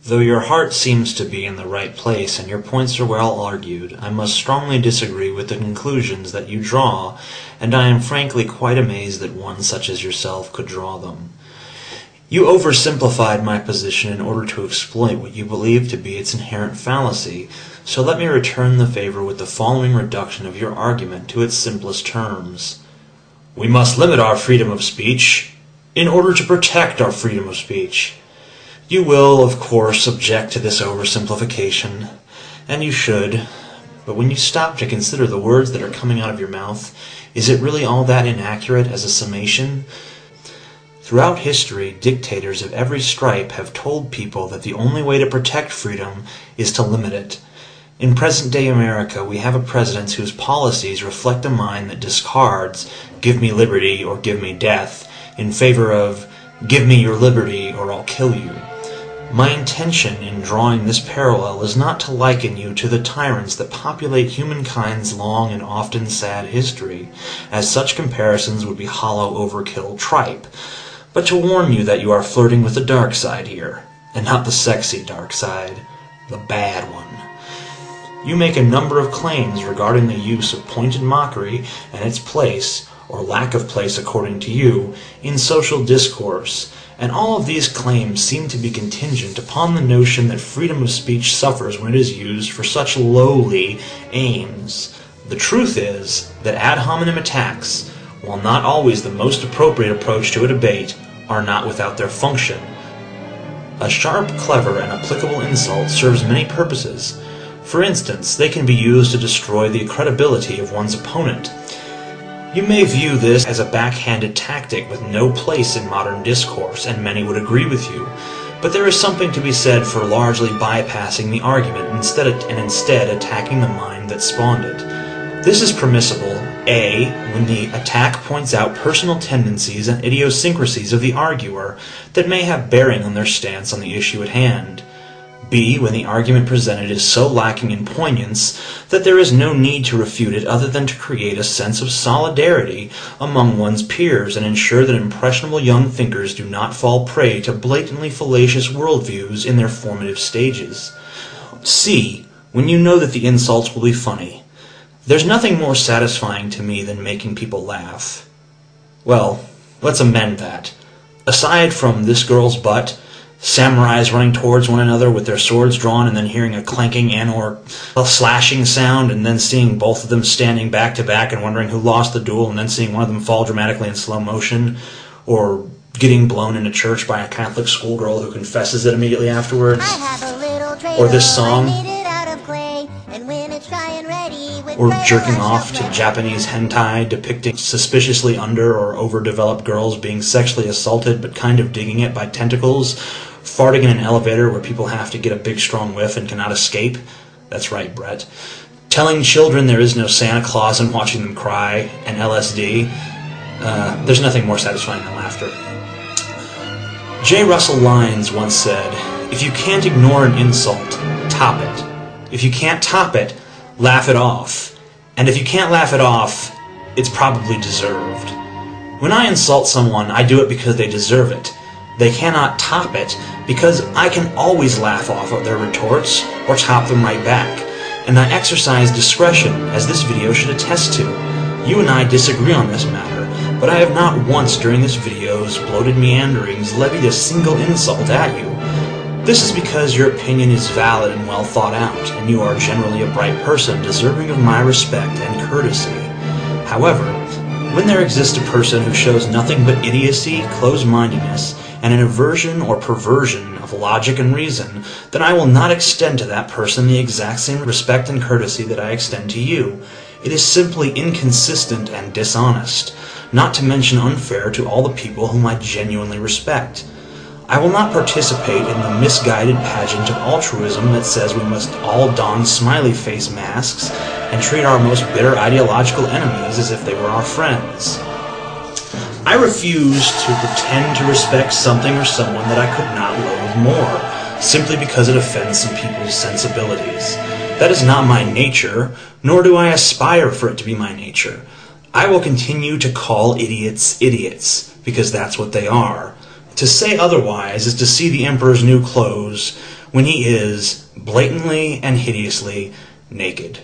Though your heart seems to be in the right place and your points are well argued, I must strongly disagree with the conclusions that you draw, and I am frankly quite amazed that one such as yourself could draw them. You oversimplified my position in order to exploit what you believe to be its inherent fallacy, so let me return the favor with the following reduction of your argument to its simplest terms. We must limit our freedom of speech in order to protect our freedom of speech. You will, of course, object to this oversimplification, and you should, but when you stop to consider the words that are coming out of your mouth, is it really all that inaccurate as a summation? Throughout history, dictators of every stripe have told people that the only way to protect freedom is to limit it. In present-day America, we have a president whose policies reflect a mind that discards "give me liberty" or "give me death" in favor of "give me your liberty or I'll kill you." My intention in drawing this parallel is not to liken you to the tyrants that populate humankind's long and often sad history, as such comparisons would be hollow overkill tripe, but to warn you that you are flirting with the dark side here, and not the sexy dark side, the bad one. You make a number of claims regarding the use of pointed mockery and its place, or lack of place according to you, in social discourse, and all of these claims seem to be contingent upon the notion that freedom of speech suffers when it is used for such lowly aims. The truth is that ad hominem attacks, while not always the most appropriate approach to a debate, are not without their function. A sharp, clever, and applicable insult serves many purposes. For instance, they can be used to destroy the credibility of one's opponent. You may view this as a backhanded tactic with no place in modern discourse, and many would agree with you. But there is something to be said for largely bypassing the argument instead attacking the mind that spawned it. This is permissible, A, when the attack points out personal tendencies and idiosyncrasies of the arguer that may have bearing on their stance on the issue at hand. B, when the argument presented is so lacking in poignance that there is no need to refute it other than to create a sense of solidarity among one's peers and ensure that impressionable young thinkers do not fall prey to blatantly fallacious worldviews in their formative stages. C, when you know that the insults will be funny. There's nothing more satisfying to me than making people laugh. Well, let's amend that. Aside from "this girl's butt," samurais running towards one another with their swords drawn and then hearing a clanking and/or a slashing sound and then seeing both of them standing back to back and wondering who lost the duel and then seeing one of them fall dramatically in slow motion, or getting blown into church by a Catholic schoolgirl who confesses it immediately afterwards, or this song, or jerking off to Japanese hentai depicting suspiciously under or overdeveloped girls being sexually assaulted but kind of digging it by tentacles, farting in an elevator where people have to get a big strong whiff and cannot escape. That's right, Brett. Telling children there is no Santa Claus and watching them cry, and LSD. There's nothing more satisfying than laughter. J. Russell Lynes once said, "If you can't ignore an insult, top it. If you can't top it, laugh it off. And if you can't laugh it off, it's probably deserved." When I insult someone, I do it because they deserve it. They cannot top it because I can always laugh off of their retorts or top them right back. And I exercise discretion, as this video should attest to. You and I disagree on this matter, but I have not once during this video's bloated meanderings levied a single insult at you. This is because your opinion is valid and well thought out, and you are generally a bright person deserving of my respect and courtesy. However, when there exists a person who shows nothing but idiocy, close-mindedness, and an aversion or perversion of logic and reason, then I will not extend to that person the exact same respect and courtesy that I extend to you. It is simply inconsistent and dishonest, not to mention unfair to all the people whom I genuinely respect. I will not participate in the misguided pageant of altruism that says we must all don smiley face masks and treat our most bitter ideological enemies as if they were our friends. I refuse to pretend to respect something or someone that I could not loathe more, simply because it offends some people's sensibilities. That is not my nature, nor do I aspire for it to be my nature. I will continue to call idiots idiots, because that's what they are. To say otherwise is to see the emperor's new clothes when he is, blatantly and hideously, naked.